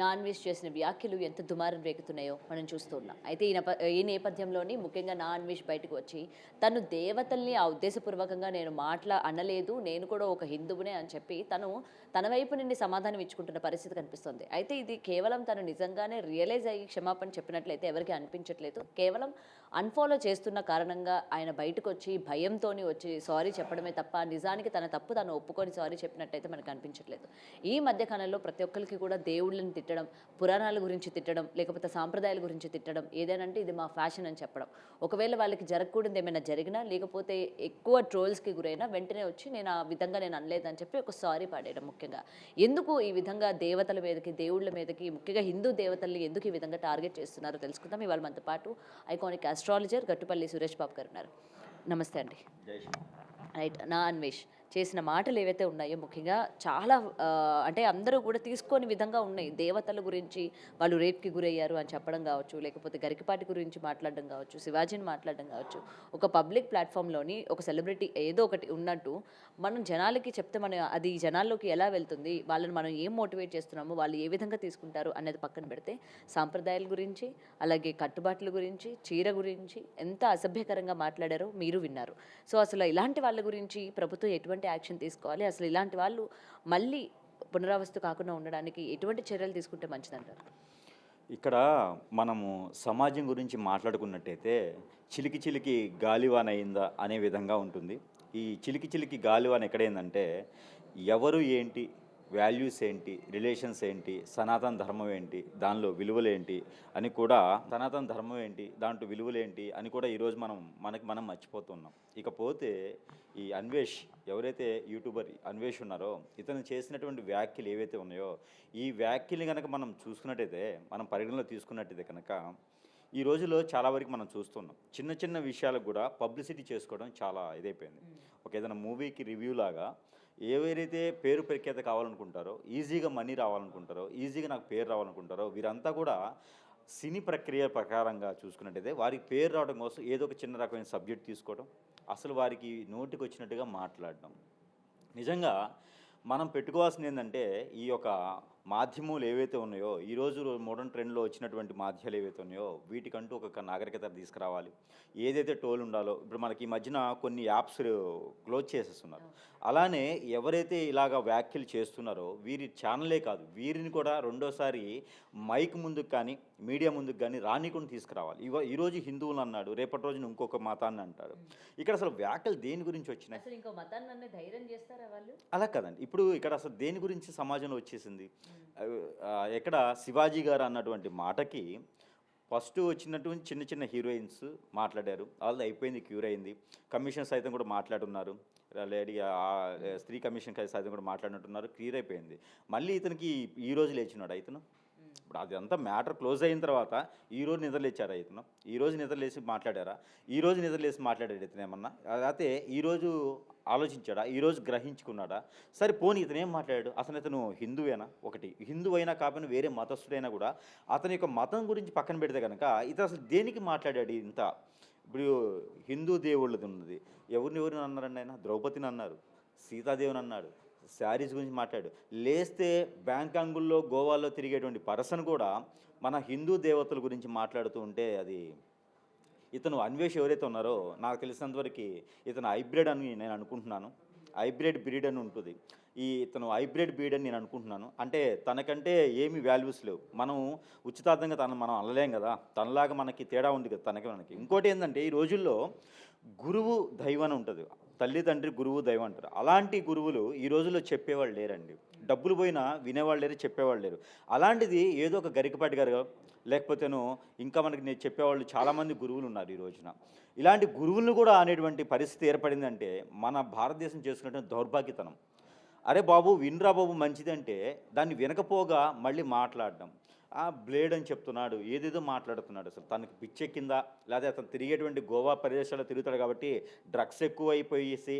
Non veg చేసిన వ్యాఖ్యలు ఎంత దుమారం రేగుతున్నాయో మనం చూస్తూ ఉన్నాం. అయితే ఈ నేపథ్యంలోని ముఖ్యంగా నాన్ వెజ్ బయటకు వచ్చి తను దేవతల్ని ఆ ఉద్దేశపూర్వకంగా నేను అనలేదు, నేను కూడా ఒక హిందువునే అని చెప్పి తన వైపు నుండి సమాధానం ఇచ్చుకుంటున్న పరిస్థితి కనిపిస్తుంది. అయితే ఇది కేవలం తను నిజంగానే రియలైజ్ అయ్యి క్షమాపణ చెప్పినట్లయితే ఎవరికీ అనిపించట్లేదు. కేవలం అన్‌ఫాలో చేస్తున్న కారణంగా ఆయన బయటకొచ్చి భయంతోని వచ్చి సారీ చెప్పడమే తప్ప నిజానికి తన తప్పు తను ఒప్పుకొని సారీ చెప్పినట్టయితే మనకు అనిపించట్లేదు. ఈ మధ్య కాలంలో ప్రతి ఒక్కరికి కూడా దేవుళ్ళని తిట్టడం, పురాణాల గురించి తిట్టడం, లేకపోతే సాంప్రదాయాల గురించి తిట్టడం, ఏదేనంటే ఇది మా ఫ్యాషన్ అని చెప్పడం. ఒకవేళ వాళ్ళకి జరగకూడనిది ఏమైనా జరిగినా, లేకపోతే ఎక్కువ ట్రోల్స్‌కి గురైనా వెంటనే వచ్చి నేను ఆ విధంగా నేను అనలేదని చెప్పి ఒక సారీ పాడేయడం ముఖ్యంగా. ఎందుకు ఈ విధంగా దేవతల మీదకి, దేవుళ్ళ మీదకి, ముఖ్యంగా హిందూ దేవతల్ని ఎందుకు ఈ విధంగా టార్గెట్ చేస్తున్నారో తెలుసుకుందాం. ఇవాళ మనతో పాటు ఐకానిక్ ఆస్ట్రాలజర్ గట్టుపల్లి సురేష్ బాబు గారు ఉన్నారు. నమస్తే అండి. రైట్. నా అన్వేష్ చేసిన మాటలు ఏవైతే ఉన్నాయో ముఖ్యంగా చాలా అంటే అందరూ కూడా తీసుకోని విధంగా ఉన్నాయి. దేవతల గురించి వాళ్ళు రేప్‌కి గురయ్యారు అని చెప్పడం కావచ్చు, లేకపోతే గరికపాటి గురించి మాట్లాడడం కావచ్చు, శివాజీని మాట్లాడడం కావచ్చు. ఒక పబ్లిక్ ప్లాట్‌ఫామ్‌లోని ఒక సెలబ్రిటీ ఏదో ఒకటి ఉన్నట్టు మనం జనాలకి చెప్తే అది జనాల్లోకి ఎలా వెళ్తుంది, వాళ్ళని మనం ఏం మోటివేట్ చేస్తున్నాము, వాళ్ళు ఏ విధంగా తీసుకుంటారు అనేది పక్కన పెడితే సాంప్రదాయాల గురించి, అలాగే కట్టుబాట్ల గురించి, చీర గురించి ఎంత అసభ్యకరంగా మాట్లాడారో మీరు విన్నారు. సో అసలు ఇలాంటి వాళ్ళ గురించి ప్రభుత్వం ఎటువంటి యాక్షన్ తీసుకోవాలి, అసలు ఇలాంటి వాళ్ళు మళ్ళీ పునరావస్తు కాకుండా ఉండడానికి ఎటువంటి చర్యలు తీసుకుంటే మంచిదంటారు? ఇక్కడ మనము సమాజం గురించి మాట్లాడుకున్నట్టయితే చిలికి చిలికి గాలివాన అయిందా అనే విధంగా ఉంటుంది. ఈ చిలికి చిలికి గాలివాన ఎక్కడైందంటే ఎవరు ఏంటి, వాల్యూస్ ఏంటి, రిలేషన్స్ ఏంటి, సనాతన ధర్మం ఏంటి, దానిలో విలువలేంటి అని కూడా సనాతన ధర్మం ఏంటి, దాంట్లో విలువలేంటి అని కూడా ఈరోజు మనం మర్చిపోతున్నాం. ఇకపోతే ఈ అన్వేష్ ఎవరైతే యూట్యూబర్ అన్వేష్ ఉన్నారో ఇతను చేసినటువంటి వ్యాఖ్యలు ఏవైతే ఉన్నాయో ఈ వ్యాఖ్యలు కనుక మనం చూసుకున్నట్టయితే, మనం పరిగణలో తీసుకున్నట్టయితే కనుక ఈ రోజుల్లో చాలా వరకు మనం చూస్తున్నాం. చిన్న చిన్న విషయాలకు కూడా పబ్లిసిటీ చేసుకోవడం చాలా ఇదైపోయింది. ఒక ఏదైనా మూవీకి రివ్యూ లాగా ఎవరైతే పేరు ప్రఖ్యాత కావాలనుకుంటారో, ఈజీగా మనీ రావాలనుకుంటారో, ఈజీగా నాకు పేరు రావాలనుకుంటారో వీరంతా కూడా సినీ ప్రక్రియ ప్రకారంగా చూసుకున్నట్టయితే వారికి పేరు రావడం కోసం ఏదో ఒక చిన్న రకమైన సబ్జెక్ట్ తీసుకోవడం, అసలు వారికి నోటికి వచ్చినట్టుగా మాట్లాడడం. నిజంగా మనం పెట్టుకోవాల్సింది ఏంటంటే ఈ యొక్క మాధ్యమాలు ఏవైతే ఉన్నాయో ఈరోజు మోడర్న్ ట్రెండ్లో వచ్చినటువంటి మాధ్యాలు ఏవైతే ఉన్నాయో వీటికంటూ ఒక నాగరికత తీసుకురావాలి. ఏదైతే టోల్ ఉండాలో ఇప్పుడు మనకి ఈ మధ్యన కొన్ని యాప్స్ క్లోజ్ చేసేస్తున్నారు. అలానే ఎవరైతే ఇలాగ వ్యాఖ్యలు చేస్తున్నారో వీరి ఛానలే కాదు, వీరిని కూడా రెండోసారి మైక్ ముందుకు కానీ మీడియా ముందుకు కానీ రానికుండా తీసుకురావాలి. ఈరోజు హిందువులు అన్నాడు, రేపటి రోజున ఇంకొక మతాన్ని అంటాడు. ఇక్కడ అసలు వ్యాఖ్యలు దేని గురించి వచ్చినాయి? అలా కదండి. ఇప్పుడు ఇక్కడ అసలు దేని గురించి సమాజంలో వచ్చేసింది? ఎక్కడ శివాజీ గారు అన్నటువంటి మాటకి ఫస్ట్ వచ్చినటువంటి చిన్న చిన్న హీరోయిన్స్ మాట్లాడారు, వాళ్ళది అయిపోయింది, క్యూర్ అయింది. కమిషన్ సైతం కూడా మాట్లాడున్నారు, లేడీ స్త్రీ కమిషన్ సైతం కూడా మాట్లాడినట్టున్నారు, క్లియర్ అయిపోయింది. మళ్ళీ ఇతనికి ఈ రోజు లేచినాడు ఇతను. ఇప్పుడు అదంతా మ్యాటర్ క్లోజ్ అయిన తర్వాత ఈరోజు నిద్రలేచారా ఇతను? ఈరోజు నిద్రలేసి మాట్లాడారా? ఈరోజు నిద్రలేసి మాట్లాడాడు ఇతను ఏమన్నా? అయితే ఈరోజు ఆలోచించాడా? ఈరోజు గ్రహించుకున్నాడా? సరే పోనీ ఇతను ఏం మాట్లాడాడు? అసలు ఇతను హిందువేనా? ఒకటి హిందువు అయినా కాకపోయినా వేరే మతస్థుడైనా కూడా అతని యొక్క మతం గురించి పక్కన పెడితే కనుక ఇతను అసలు దేనికి మాట్లాడాడు ఇంత? ఇప్పుడు హిందూ దేవుళ్ళది ఉన్నది, ఎవరిని అన్నారండి ఆయన? ద్రౌపదిని అన్నారు, సీతాదేవిని అన్నాడు, శారీస్ గురించి మాట్లాడు. లేస్తే బ్యాంకాంగుల్లో గోవాలో తిరిగేటువంటి పర్సన్ కూడా మన హిందూ దేవతల గురించి మాట్లాడుతూ ఉంటే అది ఇతను అన్వేష్ ఎవరైతే ఉన్నారో నాకు తెలిసినంతవరకు ఇతను హైబ్రిడ్ అని నేను అనుకుంటున్నాను. హైబ్రిడ్ బ్రీడ్ అని ఉంటుంది. ఇతను హైబ్రిడ్ బ్రీడ్ అని నేను అనుకుంటున్నాను. అంటే తనకంటే ఏమి వాల్యూస్ లేవు. మనం ఉచితార్థంగా మనం అనలేం కదా, తనలాగా మనకి తేడా ఉంది కదా మనకి. ఇంకోటి ఏంటంటే ఈ రోజుల్లో గురువు దైవం అని ఉంటుంది, తల్లి తండ్రి గురువు దైవం అంటారు. అలాంటి గురువులు ఈ రోజుల్లో చెప్పేవాళ్ళు లేరండి. డబ్బులు పోయినా వినేవాళ్ళు లేరు, చెప్పేవాళ్ళు లేరు. అలాంటిది ఏదో ఒక గరికపాటి గారు లేకపోతేను ఇంకా మనకి నేను చెప్పేవాళ్ళు చాలామంది గురువులు ఉన్నారు ఈ రోజున. ఇలాంటి గురువులను కూడా అనేటువంటి పరిస్థితి ఏర్పడిందంటే మన భారతదేశం చేసుకున్నటువంటి దౌర్భాగ్యతనం. అరే బాబు వినరా బాబు మంచిదంటే దాన్ని వినకపోగా మళ్ళీ మాట్లాడడం, బ్లేడ్ అని చెప్తున్నాడు, ఏదేదో మాట్లాడుతున్నాడు. అసలు తనకి పిచ్చెక్కిందా, లేదా అతను తిరిగేటువంటి గోవా ప్రదేశాల్లో తిరుగుతాడు కాబట్టి డ్రగ్స్ ఎక్కువైపోయేసి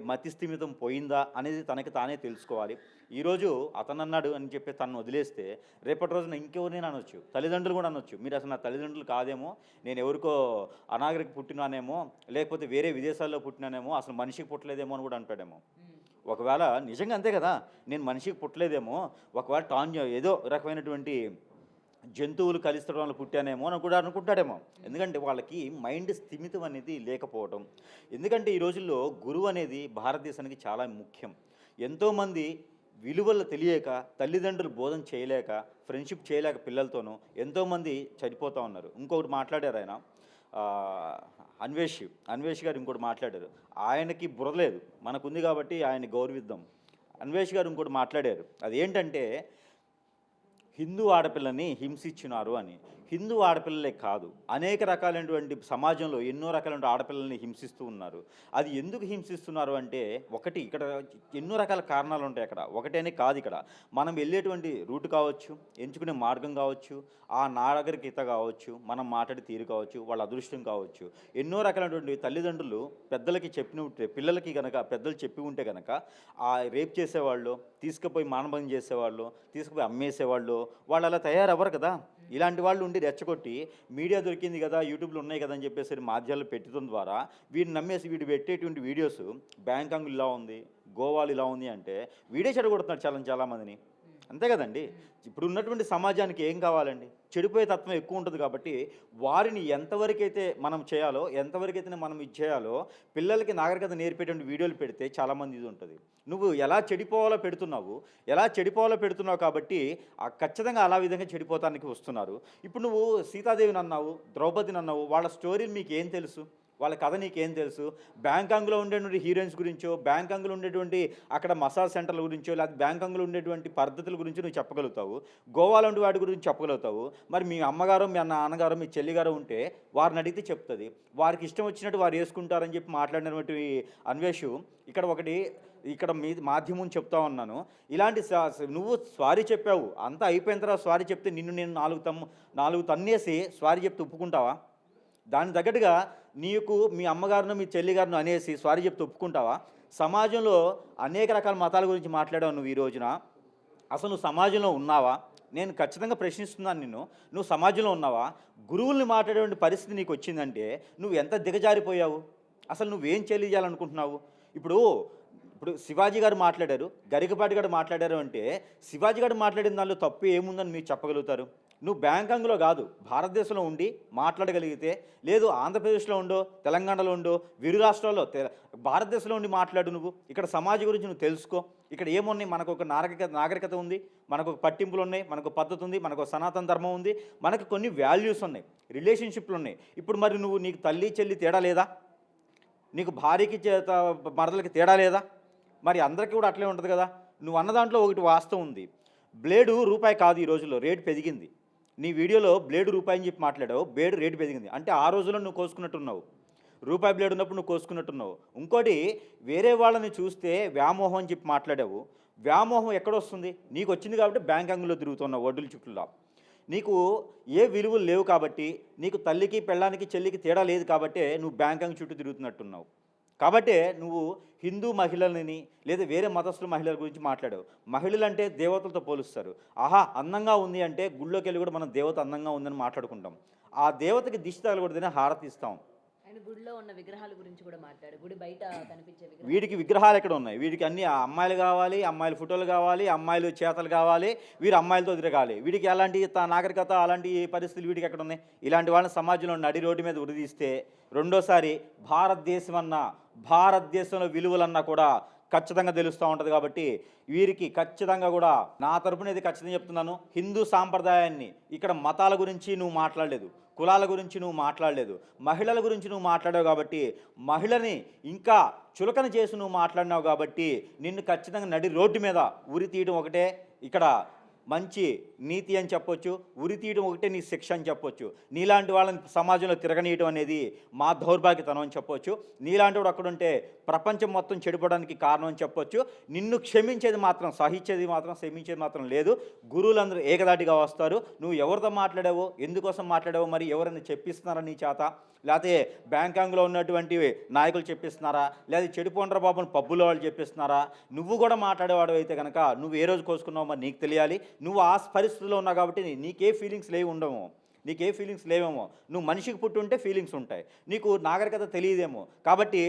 మతి స్థిమితం పోయిందా అనేది తనకి తానే తెలుసుకోవాలి. ఈరోజు అతను అన్నాడు అని చెప్పి తను వదిలేస్తే రేపటి రోజున ఇంకెవరినైనా అనొచ్చు, తల్లిదండ్రులు కూడా అనొచ్చు, మీరు అసలు నా తల్లిదండ్రులు కాదేమో, నేను ఎవరికో అనాగరికి పుట్టినానేమో, లేకపోతే వేరే విదేశాల్లో పుట్టినానేమో, అసలు మనిషికి పుట్టలేదేమో అని కూడా అంటాడేమో. ఒకవేళ నిజంగా అంతే కదా, నేను మనిషికి పుట్టలేదేమో, ఒకవేళ ఏదో రకమైనటువంటి జంతువులు కలిస్తడం వల్ల పుట్టానేమో అని కూడా అనుకుంటాడేమో. ఎందుకంటే వాళ్ళకి మైండ్ స్థిమితం అనేది లేకపోవటం. ఎందుకంటే ఈ రోజుల్లో గురువు అనేది భారతదేశానికి చాలా ముఖ్యం. ఎంతోమంది విలువలు తెలియక, తల్లిదండ్రులు బోధన చేయలేక, ఫ్రెండ్షిప్ చేయలేక పిల్లలతోనూ ఎంతోమంది చనిపోతూ ఉన్నారు. ఇంకొకటి మాట్లాడారు ఆయన, అన్వేష్ గారు ఇంకోటి మాట్లాడారు. ఆయనకి బుర్ర లేదు, మనకుంది కాబట్టి ఆయన్ని గౌరవిద్దాం. అన్వేష్ గారు ఇంకోటి మాట్లాడారు, అదేంటంటే హిందూ ఆడపిల్లని హింసించినారు అని. హిందూ ఆడపిల్లలే కాదు, అనేక రకాలైనటువంటి సమాజంలో ఎన్నో రకాలైన ఆడపిల్లల్ని హింసిస్తూ ఉన్నారు. అది ఎందుకు హింసిస్తున్నారు అంటే, ఒకటి ఇక్కడ ఎన్నో రకాల కారణాలు ఉంటాయి. అక్కడ ఒకటేనే కాదు, ఇక్కడ మనం వెళ్ళేటువంటి రూట్ కావచ్చు, ఎంచుకునే మార్గం కావచ్చు, ఆ నాగరికత కావచ్చు, మనం మాట్లాడే తీరు కావచ్చు, వాళ్ళ అదృష్టం కావచ్చు. ఎన్నో రకాలైనటువంటి తల్లిదండ్రులు పెద్దలకి చెప్పిన ఉంటే, పిల్లలకి కనుక పెద్దలు చెప్పి ఉంటే కనుక ఆ రేప్ చేసేవాళ్ళు, తీసుకుపోయి మానభంగం చేసేవాళ్ళు, తీసుకుపోయి అమ్మేసేవాళ్ళు, వాళ్ళు అలా తయారవ్వరు కదా. ఇలాంటి వాళ్ళు ఉండి రెచ్చగొట్టి మీడియా దొరికింది కదా, యూట్యూబ్లో ఉన్నాయి కదా అని చెప్పేసి మాధ్యమాలు పెట్టడం ద్వారా వీడిని నమ్మేసి వీడు పెట్టేటువంటి వీడియోస్ బ్యాంకాంగ్ ఇలా ఉంది, గోవాలు ఇలా ఉంది అంటే వీడే చెడగొడుతున్నాడు చాలామందిని. అంతే కదండి. ఇప్పుడు ఉన్నటువంటి సమాజానికి ఏం కావాలండి? చెడిపోయే తత్వం ఎక్కువ ఉంటుంది కాబట్టి వారిని ఎంతవరకైతే మనం చేయాలో, ఎంతవరకైతే మనం ఇది చేయాలో, పిల్లలకి నాగరికత నేర్పేటువంటి వీడియోలు పెడితే చాలామంది ఇది ఉంటుంది. నువ్వు ఎలా చెడిపోవాలో పెడుతున్నావు కాబట్టి ఖచ్చితంగా అలా విధంగా చెడిపోతానికి వస్తున్నారు. ఇప్పుడు నువ్వు సీతాదేవిని అన్నావు, ద్రౌపదిని అన్నావు, వాళ్ళ స్టోరీలు మీకు ఏం తెలుసు? వాళ్ళ కథ నీకేం తెలుసు? బ్యాంకాంగ్లో ఉండేటువంటి హీరోయిన్స్ గురించో, బ్యాంకాంగ్లో ఉండేటువంటి అక్కడ మసాజ్ సెంటర్ల గురించో, లేకపోతే బ్యాంకాంగ్లో ఉండేటువంటి పద్ధతుల గురించి నువ్వు చెప్పగలుగుతావు, గోవాలో ఉండే వాటి గురించి చెప్పగలుగుతావు. మరి మీ అమ్మగారు, మీ నాన్నగారు, మీ చెల్లిగారు ఉంటే వారిని అడిగితే చెప్తుంది. వారికి ఇష్టం వచ్చినట్టు వారు వేసుకుంటారని చెప్పి మాట్లాడినటువంటి అన్వేషు ఇక్కడ మీ మాధ్యమం చెప్తా ఉన్నాను. ఇలాంటి నువ్వు సారీ చెప్పావు, అంతా అయిపోయిన తర్వాత సారీ చెప్తే నేను నాలుగు తన్నేసి సారీ చెప్తే ఒప్పుకుంటావా? దాని తగ్గట్టుగా నీకు మీ అమ్మగారును, మీ చెల్లిగారును అనేసి సారీ చెప్తే ఒప్పుకుంటావా? సమాజంలో అనేక రకాల మతాల గురించి మాట్లాడావు నువ్వు ఈ రోజున. అసలు నువ్వు సమాజంలో ఉన్నావా? నేను ఖచ్చితంగా ప్రశ్నిస్తున్నాను నిన్ను. నువ్వు సమాజంలో ఉన్నావా? గురువుల్ని మాట్లాడేటువంటి పరిస్థితి నీకు వచ్చిందంటే నువ్వు ఎంత దిగజారిపోయావు? అసలు నువ్వేం తెలియజేయాలనుకుంటున్నావు? ఇప్పుడు శివాజీ గారు మాట్లాడారు, గరికపాటి గారు మాట్లాడారు అంటే శివాజీ గారు మాట్లాడిన దానిలో తప్పు ఏముందని మీరు చెప్పగలుగుతారు? నువ్వు బ్యాంకాంగ్లో కాదు, భారతదేశంలో ఉండి మాట్లాడగలిగితే, లేదు ఆంధ్రప్రదేశ్లో ఉండో, తెలంగాణలో ఉండో, విరు రాష్ట్రాల్లో భారతదేశంలో ఉండి మాట్లాడు. నువ్వు ఇక్కడ సమాజం గురించి నువ్వు తెలుసుకో. ఇక్కడ ఏమున్నాయి? మనకు ఒక నాగరికత ఉంది, మనకు ఒక పట్టింపులు ఉన్నాయి, మనకు పద్ధతి ఉంది, మనకు సనాతన ధర్మం ఉంది, మనకు కొన్ని వాల్యూస్ ఉన్నాయి, రిలేషన్షిప్లు ఉన్నాయి. ఇప్పుడు మరి నీకు తల్లి చెల్లి తేడా లేదా? నీకు భార్యకి మరదలకి తేడా లేదా? మరి అందరికీ కూడా అట్లే ఉంటుంది కదా. నువ్వు అన్న దాంట్లో ఒకటి వాస్తవం ఉంది. బ్లేడు రూపాయి కాదు, ఈ రోజుల్లో రేటు పెరిగింది. నీ వీడియోలో బ్లేడు రూపాయి అని చెప్పి మాట్లాడావు, బ్లేడు రేటు పెరిగింది అంటే ఆ రోజుల్లో నువ్వు కోసుకున్నట్టున్నావు. రూపాయి బ్లేడ్ ఉన్నప్పుడు నువ్వు కోసుకున్నట్టున్నావు. ఇంకోటి, వేరే వాళ్ళని చూస్తే వ్యామోహం అని చెప్పి మాట్లాడావు. వ్యామోహం ఎక్కడొస్తుంది? నీకు వచ్చింది కాబట్టి బ్యాంకాంగ్లో తిరుగుతున్నావు ఒడ్డుల చుట్టూలా. నీకు ఏ విలువలు లేవు కాబట్టి, నీకు తల్లికి పెళ్ళానికి చెల్లికి తేడా లేదు కాబట్టే నువ్వు బ్యాంకాంగ్ చుట్టూ తిరుగుతున్నట్టున్నావు. కాబట్టే నువ్వు హిందూ మహిళలని లేదా వేరే మతస్థుల మహిళల గురించి మాట్లాడావు. మహిళలు అంటే దేవతలతో పోలుస్తారు. ఆహా అందంగా ఉంది అంటే గుళ్ళోకి వెళ్ళి కూడా మనం దేవత అందంగా ఉందని మాట్లాడుకుంటాం. ఆ దేవతకి దిష్టి తగలకూడదని హారతి ఇస్తాం. గుడిలో ఉన్న విగ్రహాల గురించి కూడా మాట్లాడు. గుడి బయట కనిపించే వీడికి విగ్రహాలు ఎక్కడ ఉన్నాయి? వీడికి అన్ని అమ్మాయిలు కావాలి, అమ్మాయిల ఫోటోలు కావాలి, అమ్మాయిలు చేతలు కావాలి, వీరు అమ్మాయిలతో తిరగాలి. వీడికి అలాంటి నాగరికత, అలాంటి పరిస్థితులు వీడికి ఎక్కడ ఉన్నాయి? ఇలాంటి వాళ్ళని సమాజంలో నడి రోడ్డు మీద ఉరిదీస్తే రెండోసారి భారతదేశంలో విలువలన్నా కూడా ఖచ్చితంగా తెలుస్తూ ఉంటుంది. కాబట్టి వీరికి ఖచ్చితంగా కూడా నా తరపున ఇది ఖచ్చితంగా చెప్తున్నాను. హిందూ సాంప్రదాయాన్ని, ఇక్కడ మతాల గురించి నువ్వు మాట్లాడలేదు, కులాల గురించి నువ్వు మాట్లాడలేదు, మహిళల గురించి నువ్వు మాట్లాడావు కాబట్టి, మహిళని ఇంకా చులకన చేసి నువ్వు మాట్లాడినావు కాబట్టి నిన్ను ఖచ్చితంగా నడి రోడ్డు మీద ఉరి తీయడం ఒకటే ఇక్కడ మంచి నీతి అని చెప్పొచ్చు, ఉరి తీయడం ఒకటే నీ శిక్ష అని చెప్పొచ్చు. నీలాంటి వాళ్ళని సమాజంలో తిరగనీయడం అనేది మా దౌర్భాగ్యతనం అని చెప్పొచ్చు. నీలాంటి వాడు అక్కడుంటే ప్రపంచం మొత్తం చెడిపోవడానికి కారణం అని చెప్పొచ్చు. నిన్ను క్షమించేది మాత్రం, క్షమించేది మాత్రం లేదు. గురువులందరూ ఏకదాటిగా వస్తారు. నువ్వు ఎవరితో మాట్లాడావో, ఎందుకోసం మాట్లాడావో, మరి ఎవరైనా చెప్పిస్తున్నారా నీ చేత? లేకపోతే బ్యాంకాంగ్లో ఉన్నటువంటి నాయకులు చెప్పిస్తున్నారా? లేదా చెడిపోండ్ర బాబుని పబ్బులో వాళ్ళు చెప్పిస్తున్నారా? నువ్వు కూడా మాట్లాడేవాడు అయితే కనుక నువ్వు ఏ రోజు కోసుకున్నావు మరి నీకు తెలియాలి. నువ్వు ఆ పరిస్థితిలో ఉన్నావు కాబట్టి నీకే ఫీలింగ్స్ లేవు ఉండవు. నీకు ఏ ఫీలింగ్స్ లేవేమో, నువ్వు మనిషికి పుట్టి ఉంటే ఫీలింగ్స్ ఉంటాయి, నీకు నాగరికత తెలియదేమో. కాబట్టి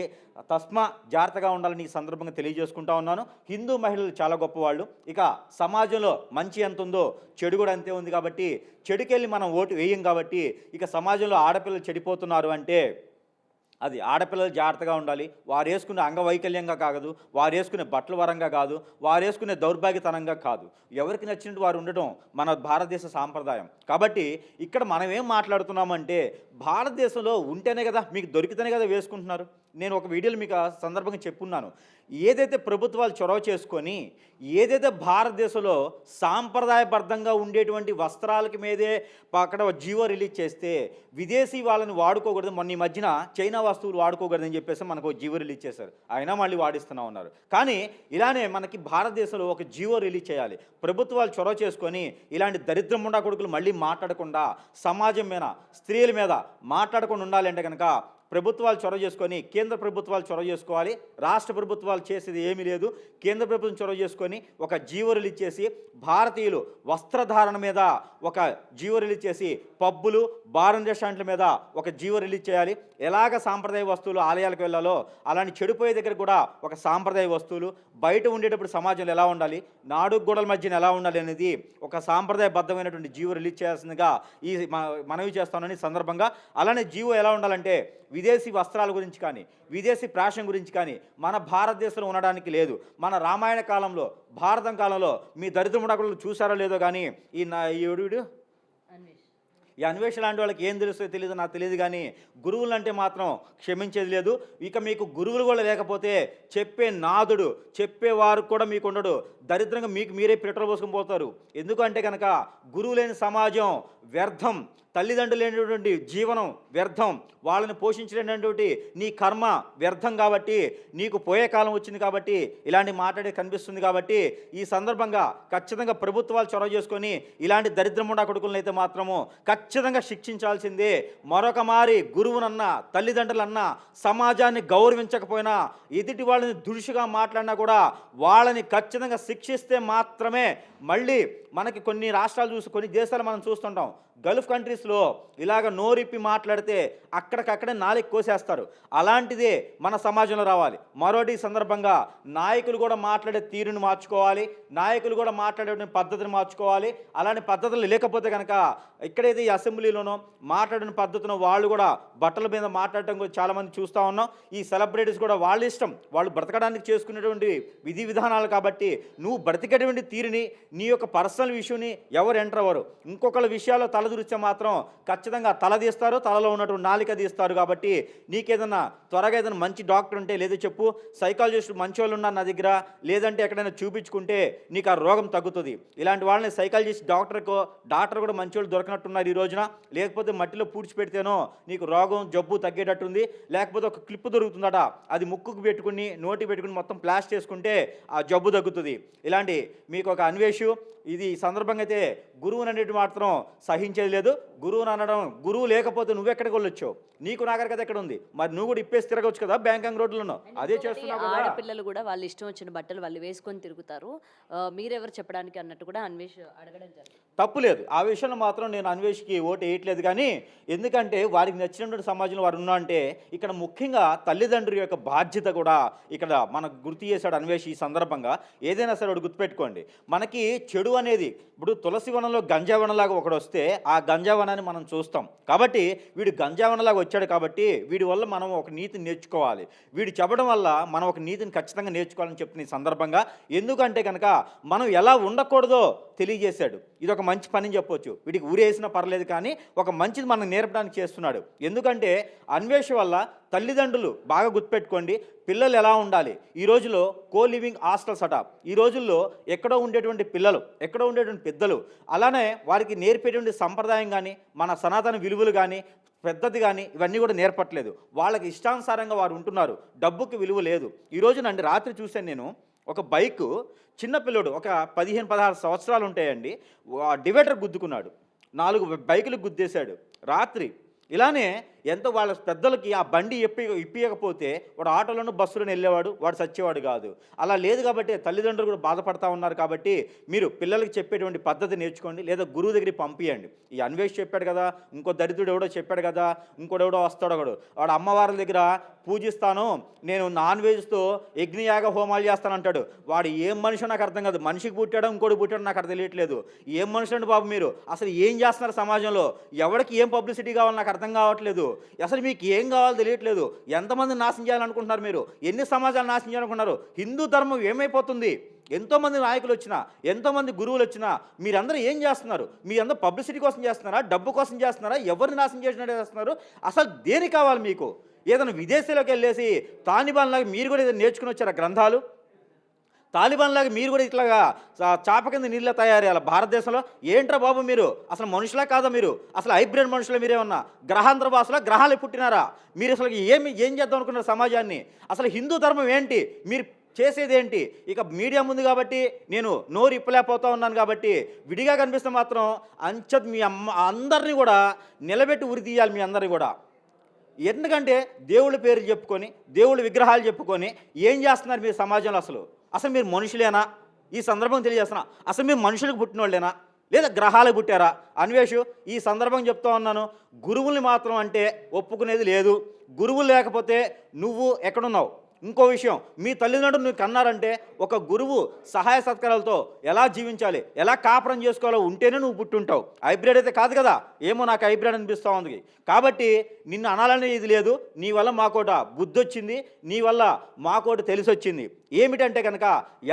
తస్మా జాగ్రత్తగా ఉండాలని ఈ సందర్భంగా తెలియజేసుకుంటా ఉన్నాను. హిందూ మహిళలు చాలా గొప్పవాళ్ళు. ఇక సమాజంలో మంచి ఎంత ఉందో చెడు కూడా అంతే ఉంది. కాబట్టి చెడుకెళ్ళి మనం ఓటు వేయం. కాబట్టి ఇక సమాజంలో ఆడపిల్లలు చెడిపోతున్నారు అంటే అది ఆడపిల్లలు జాగ్రత్తగా ఉండాలి. వారు వేసుకునే అంగవైకల్యంగా కాదు, వారు వేసుకునే బట్టల వరంగా కాదు, వారు వేసుకునే దౌర్భాగ్యతనంగా కాదు, ఎవరికి నచ్చినట్టు వారు ఉండటం మన భారతదేశ సాంప్రదాయం. కాబట్టి ఇక్కడ మనం ఏం మాట్లాడుతున్నామంటే భారతదేశంలో ఉంటేనే కదా, మీకు దొరికితేనే కదా వేసుకుంటున్నారు. నేను ఒక వీడియోలో మీకు ఆ సందర్భంగా చెప్పున్నాను. ఏదైతే ప్రభుత్వాలు చొరవ చేసుకొని ఏదైతే భారతదేశంలో సాంప్రదాయబద్ధంగా ఉండేటువంటి వస్త్రాలకి మీదే అక్కడ జీవో రిలీజ్ చేస్తే విదేశీ వాళ్ళని వాడుకోకూడదు, మొన్న ఈ మధ్యన చైనా వస్తువులు వాడుకోకూడదని చెప్పేసి మనకు జీవో రిలీజ్ చేశారు. అయినా మళ్ళీ వాడిస్తూనే ఉన్నారు. కానీ ఇలానే మనకి భారతదేశంలో ఒక జీవో రిలీజ్ చేయాలి. ప్రభుత్వాలు చొరవ చేసుకొని ఇలాంటి దరిద్రం ఉండా కొడుకులు మళ్ళీ మాట్లాడకుండా, సమాజం మీద స్త్రీల మీద మాట్లాడకుండా ఉండాలంటే కనుక ప్రభుత్వాలు చొరవ చేసుకొని, కేంద్ర ప్రభుత్వాలు చొరవ చేసుకోవాలి. రాష్ట్ర ప్రభుత్వాలు చేసేది ఏమీ లేదు. కేంద్ర ప్రభుత్వం చొరవ చేసుకొని ఒక జీవో రిలీజ్ చేసి భారతీయులు వస్త్రధారణ మీద ఒక జీవో రిలీజ్ చేసి పబ్బులు, బార్ అండ్ రెస్టారెంట్ల మీద ఒక జీవో రిలీజ్ చేయాలి. ఎలాగ సాంప్రదాయ వస్తువులు ఆలయాలకు వెళ్ళాలో అలాంటి చెడిపోయే దగ్గర కూడా ఒక సాంప్రదాయ వస్తువులు బయట ఉండేటప్పుడు సమాజంలో ఎలా ఉండాలి, నాడు గోడల మధ్యన ఎలా ఉండాలి అనేది ఒక సాంప్రదాయబద్ధమైనటువంటి జీవో రిలీజ్ చేయాల్సిందిగా ఈ మనవి చేస్తానని సందర్భంగా. అలానే జీవో ఎలా ఉండాలంటే విదేశీ వస్త్రాల గురించి కానీ, విదేశీ ఫ్యాషన్ గురించి కానీ మన భారతదేశంలో ఉండడానికి లేదు. మన రామాయణ కాలంలో, భారతం కాలంలో మీ దరిద్రముడకులు చూసారో లేదో కానీ ఈ అన్వేషణ లాంటి వాళ్ళకి ఏం తెలుస్తుందో తెలియదు, నాకు తెలియదు. కానీ గురువులు అంటే మాత్రం క్షమించేది లేదు. ఇక మీకు గురువులు కూడా లేకపోతే చెప్పే నాదుడు, చెప్పేవారు కూడా మీకు ఉండడు. దరిద్రంగా మీకు మీరే పెట్రోల్ పోసుకొని పోతారు. ఎందుకంటే కనుక గురువు లేని సమాజం వ్యర్థం, తల్లిదండ్రులు లేనటువంటి జీవనం వ్యర్థం, వాళ్ళని పోషించలేనటువంటి నీ కర్మ వ్యర్థం. కాబట్టి నీకు పోయే కాలం వచ్చింది. కాబట్టి ఇలాంటి మాట్లాడే కనిపిస్తుంది. కాబట్టి ఈ సందర్భంగా ఖచ్చితంగా ప్రభుత్వాలు చొరవ చేసుకొని ఇలాంటి దరిద్రముండా కొడుకులను అయితే మాత్రము ఖచ్చితంగా శిక్షించాల్సిందే. మరొక మారి గురువునన్నా, తల్లిదండ్రులన్నా, సమాజాన్ని గౌరవించకపోయినా, ఎదుటి వాళ్ళని దురుసుగా మాట్లాడినా కూడా వాళ్ళని ఖచ్చితంగా శిక్షిస్తే మాత్రమే మళ్ళీ మనకి కొన్ని రాష్ట్రాలు చూసి, కొన్ని దేశాలు మనం చూస్తుంటాం. గల్ఫ్ కంట్రీస్లో ఇలాగ నోరిప్పి మాట్లాడితే అక్కడికక్కడే నాలుగు కోసేస్తారు. అలాంటిదే మన సమాజంలో రావాలి. మరోటి సందర్భంగా నాయకులు కూడా మాట్లాడే తీరుని మార్చుకోవాలి, నాయకులు కూడా మాట్లాడే పద్ధతిని మార్చుకోవాలి. అలాంటి పద్ధతులు లేకపోతే కనుక ఇక్కడైతే ఈ అసెంబ్లీలోనో మాట్లాడిన పద్ధతిలో వాళ్ళు కూడా బట్టల మీద మాట్లాడటం కూడా చాలామంది చూస్తూ ఉన్నాం. ఈ సెలబ్రిటీస్ కూడా వాళ్ళ ఇష్టం, వాళ్ళు బ్రతకడానికి చేసుకునేటువంటి విధి విధానాలు. కాబట్టి నువ్వు బ్రతికేటువంటి తీరుని, నీ యొక్క పర్సనల్ ఇష్యూని ఎవరు ఎంటర్ అవ్వరు. ఇంకొకళ్ళ విషయాల్లో తలదూరిస్తే మాత్రం ఖచ్చితంగా తల తీస్తారు, తలలో ఉన్నటువంటి నాలిక తీస్తారు. కాబట్టి నీకేదన్నా త్వరగా ఏదైనా మంచి డాక్టర్ ఉంటే లేదా చెప్పు, సైకాలజిస్ట్ మంచి వాళ్ళు ఉన్నారు నా దగ్గర, లేదంటే ఎక్కడైనా చూపించుకుంటే నీకు ఆ రోగం తగ్గుతుంది. ఇలాంటి వాళ్ళని సైకాలజిస్ట్ డాక్టర్ కూడా మంచి వాళ్ళు దొరకనట్టున్నారు ఈ రోజున. లేకపోతే మట్టిలో పూడ్చిపెడితేనో నీకు రోగం జబ్బు తగ్గేటట్టుంది. లేకపోతే ఒక క్లిప్ దొరుకుతుందట, అది ముక్కుకు పెట్టుకుని నోటి పెట్టుకుని మొత్తం ప్లాస్ట్ చేసుకుంటే ఆ జబ్బు తగ్గుతుంది. ఇలాంటి మీకు ఒక అన్వేషు ఇది సందర్భంగా అయితే గురువుని అనేటి మాత్రం సహించేది లేదు. గురువుని అనడం, గురువు లేకపోతే నువ్వెక్కడికి వెళ్ళొచ్చావు, నీకు నాగరికత ఎక్కడ ఉంది? మరి నువ్వు కూడా ఇప్పేసి తిరగవచ్చు కదా బ్యాంకాంగ్ రోడ్లలో. అదే చేస్తున్నావు కదా. ఆడపిల్లలు కూడా వాళ్ళు ఇష్టం వచ్చిన బట్టలు వాళ్ళు వేసుకొని తిరుగుతారు. మీరెవరు చెప్పడానికి అన్నట్టు కూడా అన్వేష్ అడగడం జరిగింది. తప్పు లేదు. ఆ విషయంలో మాత్రం నేను అన్వేష్కి ఓటు వేయట్లేదు. కానీ ఎందుకంటే వారికి నచ్చినటువంటి సమాజంలో వారు ఉన్నా అంటే ఇక్కడ ముఖ్యంగా తల్లిదండ్రుల యొక్క బాధ్యత కూడా ఇక్కడ మనకు గుర్తు చేశాడు అన్వేష్. ఈ సందర్భంగా ఏదైనా సరే వాడు గుర్తుపెట్టుకోండి, మనకి చెడు అనేది ఇప్పుడు తులసి వనంలో గంజావనంలాగా ఒకడు వస్తే ఆ గంజావనాన్ని మనం చూస్తాం. కాబట్టి వీడు గంజావనంలాగా వచ్చాడు. కాబట్టి వీడి వల్ల మనం ఒక నీతిని నేర్చుకోవాలి. వీడు చెప్పడం వల్ల మనం ఒక నీతిని ఖచ్చితంగా నేర్చుకోవాలని చెప్తున్న ఈ సందర్భంగా. ఎందుకంటే కనుక మనం ఎలా ఉండకూడదో తెలియజేశాడు. ఇది ఒక మంచి పని చెప్పొచ్చు. వీడికి ఊరేసినా పర్లేదు, కానీ ఒక మంచిది మనం నేర్పడానికి చేస్తున్నాడు. ఎందుకంటే అన్వేష వల్ల తల్లిదండ్రులు బాగా గుర్తుపెట్టుకోండి, పిల్లలు ఎలా ఉండాలి. ఈ రోజులో కో లివింగ్ హాస్టల్స్ అట. ఈ రోజుల్లో ఎక్కడో ఉండేటువంటి పిల్లలు, ఎక్కడో ఉండేటువంటి పెద్దలు, అలానే వారికి నేర్పేటువంటి సంప్రదాయం కానీ, మన సనాతన విలువలు కానీ, పెద్దది కానీ ఇవన్నీ కూడా నేర్పట్లేదు. వాళ్ళకి ఇష్టానుసారంగా వారు ఉంటున్నారు. డబ్బుకి విలువ లేదు. ఈ రోజునండి రాత్రి చూశాను నేను, ఒక బైకు చిన్నపిల్లడు ఒక 15-16 సంవత్సరాలు ఉంటాయండి, డివైడర్ గుద్దుకున్నాడు, 4 బైకులు గుద్దేశాడు రాత్రి. ఇలానే ఎంతో వాళ్ళ పెద్దలకి ఆ బండి ఇప్పియకపోతే వాడు ఆటోలోనూ బస్సులోనే వెళ్ళేవాడు, వాడు చచ్చేవాడు కాదు. అలా లేదు కాబట్టి తల్లిదండ్రులు కూడా బాధపడతా ఉన్నారు. కాబట్టి మీరు పిల్లలకి చెప్పేటువంటి పద్ధతి నేర్చుకోండి, లేదా గురువు దగ్గరికి పంపించండి. ఈ అన్వేష్ చెప్పాడు కదా, ఇంకో దరిద్రుడు ఎవడో చెప్పాడు కదా, ఇంకోడెవడో వస్తాడు ఒకడు, వాడు అమ్మవారి దగ్గర పూజిస్తాను, నేను నాన్ వెజ్తో యజ్ఞయాగ హోమాలు చేస్తానంటాడు. వాడు ఏం మనిషి నాకు అర్థం కాదు. మనిషికి పుట్టాడో ఇంకోటి పుట్టాడో నాకు అర్థం తెలియట్లేదు. ఏం మనుషులండి బాబు మీరు? అసలు ఏం చేస్తున్నారు సమాజంలో? ఎవరికి ఏం పబ్లిసిటీ కావాలో నాకు అర్థం కావట్లేదు. అసలు మీకు ఏం కావాలో తెలియట్లేదు. ఎంతమంది నాశనం చేయాలనుకుంటున్నారు మీరు? ఎన్ని సమాజాలు నాశనం చేయాలనుకుంటున్నారు? హిందూ ధర్మం ఏమైపోతుంది? ఎంతోమంది నాయకులు వచ్చినా, ఎంతోమంది గురువులు వచ్చినా మీరందరూ ఏం చేస్తున్నారు? మీరందరూ పబ్లిసిటీ కోసం చేస్తున్నారా, డబ్బు కోసం చేస్తున్నారా, ఎవరిని నాశనం చేసినట్టు చేస్తున్నారు? అసలు దేనికి కావాలి మీకు? ఏదైనా విదేశీలోకి వెళ్ళేసి తాలిబాన్లాగా మీరు కూడా ఏదైనా నేర్చుకుని వచ్చారా గ్రంథాలు? తాలిబాన్లాగా మీరు కూడా ఇట్లాగా చాప కింద నీళ్ళ తయారయ్యాలి భారతదేశంలో? ఏంట్రా బాబు మీరు? అసలు మనుషులా కాదా మీరు? అసలు హైబ్రిడ్ మనుషులు మీరేమన్నా? గ్రహాంతర భాషలో గ్రహాలు పుట్టినారా మీరు? అసలు ఏం చేద్దాం అనుకున్నారు సమాజాన్ని? అసలు హిందూ ధర్మం ఏంటి? మీరు చేసేది ఏంటి? ఇక మీడియా ఉంది కాబట్టి నేను నోరు ఇప్పలేకపోతా ఉన్నాను కాబట్టి విడిగా కనిపిస్తే మాత్రం అంచత్ మీ అందరినీ కూడా నిలబెట్టి ఉరి తీయాలి మీ అందరినీ కూడా. ఎందుకంటే దేవుళ్ళ పేరు చెప్పుకొని, దేవుళ్ళ విగ్రహాలు చెప్పుకొని ఏం చేస్తున్నారు మీరు సమాజంలో? అసలు మీరు మనుషులేనా? ఈ సందర్భం తెలియజేస్తున్నా. అసలు మీరు మనుషులకు పుట్టిన వాళ్ళేనా, లేదా గ్రహాలకు పుట్టారా? అన్వేషు, ఈ సందర్భం చెప్తా ఉన్నాను, గురువుల్ని మాత్రం అంటే ఒప్పుకునేది లేదు. గురువులు లేకపోతే నువ్వు ఎక్కడున్నావు? ఇంకో విషయం, మీ తల్లిదండ్రులు నువ్వు కన్నారంటే ఒక గురువు సహాయ సత్కారాలతో ఎలా జీవించాలి, ఎలా కాపురం చేసుకోవాలో ఉంటేనే నువ్వు పుట్టుంటావు. హైబ్రిడ్ అయితే కాదు కదా. ఏమో నాకు హైబ్రిడ్ అనిపిస్తూ ఉంది. కాబట్టి నిన్ను అనాలనే ఇది లేదు. నీ వల్ల మాకోట బుద్ధి వచ్చింది, నీ వల్ల మాకోటి తెలిసి వచ్చింది. ఏమిటంటే కనుక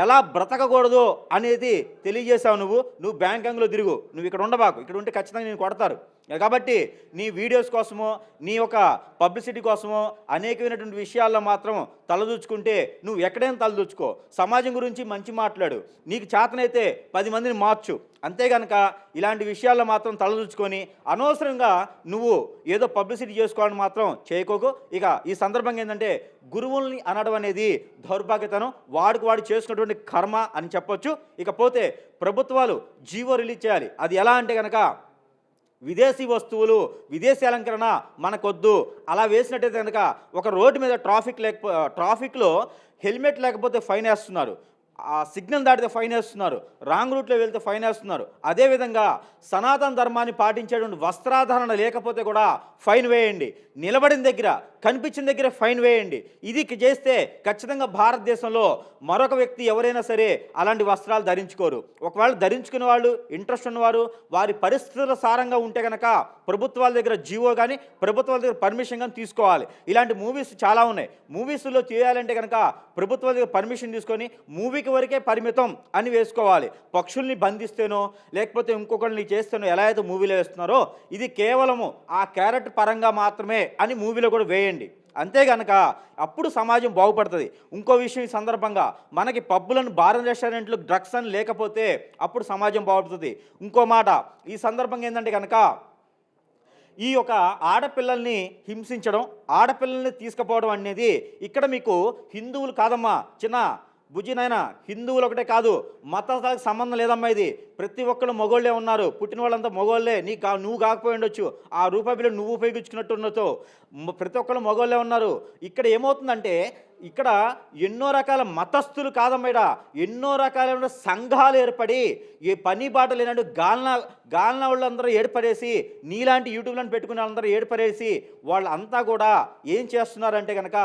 ఎలా బ్రతకకూడదు అనేది తెలియజేసావు. నువ్వు బ్యాంకాంగ్లో తిరుగు, నువ్వు ఇక్కడ ఉండబాకు. ఇక్కడ ఉంటే ఖచ్చితంగా నేను కొడతారు. కాబట్టి నీ వీడియోస్ కోసమో, నీ యొక్క పబ్లిసిటీ కోసమో అనేకమైనటువంటి విషయాల్లో మాత్రం తలదూచుకుంటే నువ్వు ఎక్కడైనా తలదూచుకో. సమాజం గురించి మంచి మాట్లాడు, నీకు చేతనైతే 10 మందిని మార్చు. అంతేగనక ఇలాంటి విషయాల్లో మాత్రం తలదూచుకొని అనవసరంగా నువ్వు ఏదో పబ్లిసిటీ చేసుకోవాలని మాత్రం చేయకోకు. ఇక ఈ సందర్భంగా ఏంటంటే గురువుల్ని అనడం అనేది దౌర్భాగ్యతనం, వాడు చేసుకున్నటువంటి కర్మ అని చెప్పొచ్చు. ఇకపోతే ప్రభుత్వాలు జీవో రిలీజ్ చేయాలి. అది ఎలా అంటే కనుక విదేశీ వస్తువులు, విదేశీ అలంకరణ మనకొద్దు. అలా వేసినట్టయితే కనుక ఒక రోడ్డు మీద ట్రాఫిక్లో హెల్మెట్ లేకపోతే ఫైన్ వేస్తున్నారు, ఆ సిగ్నల్ దాటితే ఫైన్ వేస్తున్నారు, రాంగ్ రూట్లో వెళ్తే ఫైన్ వేస్తున్నారు. అదేవిధంగా సనాతన ధర్మాన్ని పాటించేటువంటి వస్త్రాధారణ లేకపోతే కూడా ఫైన్ వేయండి. నిలబడిన దగ్గర, కనిపించిన దగ్గర ఫైన్ వేయండి. ఇది చేస్తే ఖచ్చితంగా భారతదేశంలో మరొక వ్యక్తి ఎవరైనా సరే అలాంటి వస్త్రాలు ధరించుకోరు. ఒకవేళ ధరించుకునే వాళ్ళు, ఇంట్రెస్ట్ ఉన్నవారు, వారి పరిస్థితుల సారంగా ఉంటే కనుక ప్రభుత్వాల దగ్గర జీవో కానీ, ప్రభుత్వాల దగ్గర పర్మిషన్ కానీ తీసుకోవాలి. ఇలాంటి మూవీస్ చాలా ఉన్నాయి. మూవీస్లో చేయాలంటే కనుక ప్రభుత్వాల దగ్గర పర్మిషన్ తీసుకొని మూవీకి వరకే పరిమితం అని వేసుకోవాలి. పక్షుల్ని బంధిస్తేనో లేకపోతే ఇంకొకరిని చేస్తేనో ఎలా అయితే మూవీలో వేస్తున్నారో ఇది కేవలము ఆ క్యారెక్టర్ పరంగా మాత్రమే అని మూవీలో కూడా వేయండి. అంతేగనక అప్పుడు సమాజం బాగుపడుతుంది. ఇంకో విషయం ఈ సందర్భంగా, మనకి పబ్బులను, బార్ రెస్టారెంట్లు, డ్రగ్స్ అని లేకపోతే అప్పుడు సమాజం బాగుపడుతుంది. ఇంకో మాట ఈ సందర్భంగా ఏంటంటే కనుక ఈ యొక్క ఆడపిల్లల్ని హింసించడం, ఆడపిల్లల్ని తీసుకుపోవడం అనేది ఇక్కడ మీకు హిందువులు కాదమ్మా, చిన్న బుజ్జినైనా హిందువులు ఒకటే కాదు, మతాలకు సంబంధం లేదమ్మా. ఇది ప్రతి ఒక్కరు మగోళ్ళే ఉన్నారు, పుట్టిన వాళ్ళంతా మగోళ్ళే. నువ్వు కాకపోయి ఉండొచ్చు, ఆ రూపాయి బిల్లు నువ్వు ఉపయోగించుకున్నట్టు ఉండొచ్చు, ప్రతి ఒక్కరు మగోళ్ళే ఉన్నారు. ఇక్కడ ఏమవుతుందంటే ఇక్కడ ఎన్నో రకాల మతస్థులు కాదమ్మేడ, ఎన్నో రకాలైన సంఘాలు ఏర్పడి ఏ పని బాట లేనట్టు గాలిన వాళ్ళందరూ ఏర్పడేసి, నీలాంటి యూట్యూబ్లను పెట్టుకునే వాళ్ళందరూ ఏర్పడేసి వాళ్ళంతా కూడా ఏం చేస్తున్నారంటే కనుక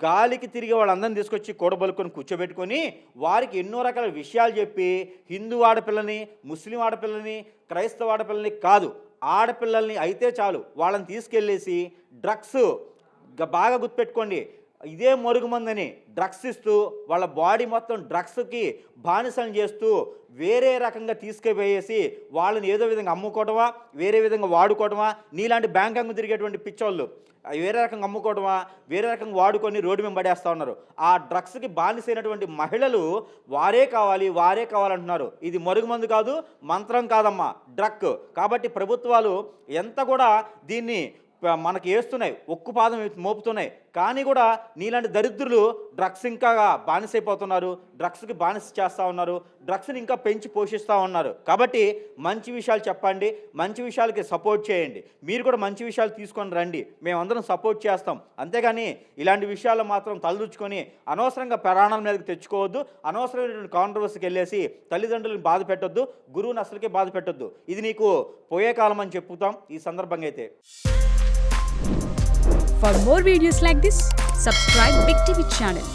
గాలికి తిరిగి వాళ్ళందరినీ తీసుకొచ్చి కూడబలుకొని కూర్చోబెట్టుకొని వారికి ఎన్నో రకాల విషయాలు చెప్పి హిందూ ఆడపిల్లని, ముస్లిం ఆడపిల్లని, క్రైస్తవ ఆడపిల్లని కాదు, ఆడపిల్లల్ని అయితే చాలు వాళ్ళని తీసుకెళ్ళేసి డ్రగ్స్, బాగా గుర్తుపెట్టుకోండి, ఇదే మరుగుమందని డ్రగ్స్ ఇస్తూ వాళ్ళ బాడీ మొత్తం డ్రగ్స్కి బానిసలు చేస్తూ వేరే రకంగా తీసుకుపోయేసి వాళ్ళని ఏదో విధంగా అమ్ముకోవడమా, వేరే విధంగా వాడుకోవడమా, నీలాంటి బ్యాంకాంగ్ తిరిగేటువంటి పిచ్చోళ్ళు వేరే రకంగా అమ్ముకోవడమా, వేరే రకంగా వాడుకొని రోడ్డు మీద పడేస్తూ ఉన్నారు. ఆ డ్రగ్స్కి బానిసైనటువంటి మహిళలు వారే కావాలంటున్నారు. ఇది మరుగుమందు కాదు, మంత్రం కాదమ్మా, డ్రగ్. కాబట్టి ప్రభుత్వాలు ఎంత కూడా దీన్ని మనకి వేస్తున్నాయి, ఒక్కు పాదం మోపుతున్నాయి, కానీ కూడా నీలాంటి దరిద్రులు డ్రగ్స్ ఇంకా బానిసైపోతున్నారు, డ్రగ్స్కి బానిస చేస్తూ ఉన్నారు, డ్రగ్స్ని ఇంకా పెంచి పోషిస్తూ ఉన్నారు. కాబట్టి మంచి విషయాలు చెప్పండి, మంచి విషయాలకి సపోర్ట్ చేయండి. మీరు కూడా మంచి విషయాలు తీసుకొని రండి, మేమందరం సపోర్ట్ చేస్తాం. అంతేగాని ఇలాంటి విషయాలు మాత్రం తలదూచుకొని అనవసరంగా ప్రాణాల మీదకి తెచ్చుకోవద్దు, అనవసరమైనటువంటి కాంట్రవర్సీకి వెళ్ళేసి తల్లిదండ్రులను బాధ పెట్టొద్దు, గురువుని అసలుకే బాధ పెట్టొద్దు. ఇది నీకు పోయే కాలం అని చెప్పుతాం ఈ సందర్భంగా అయితే. For more videos like this, subscribe Big TV channel.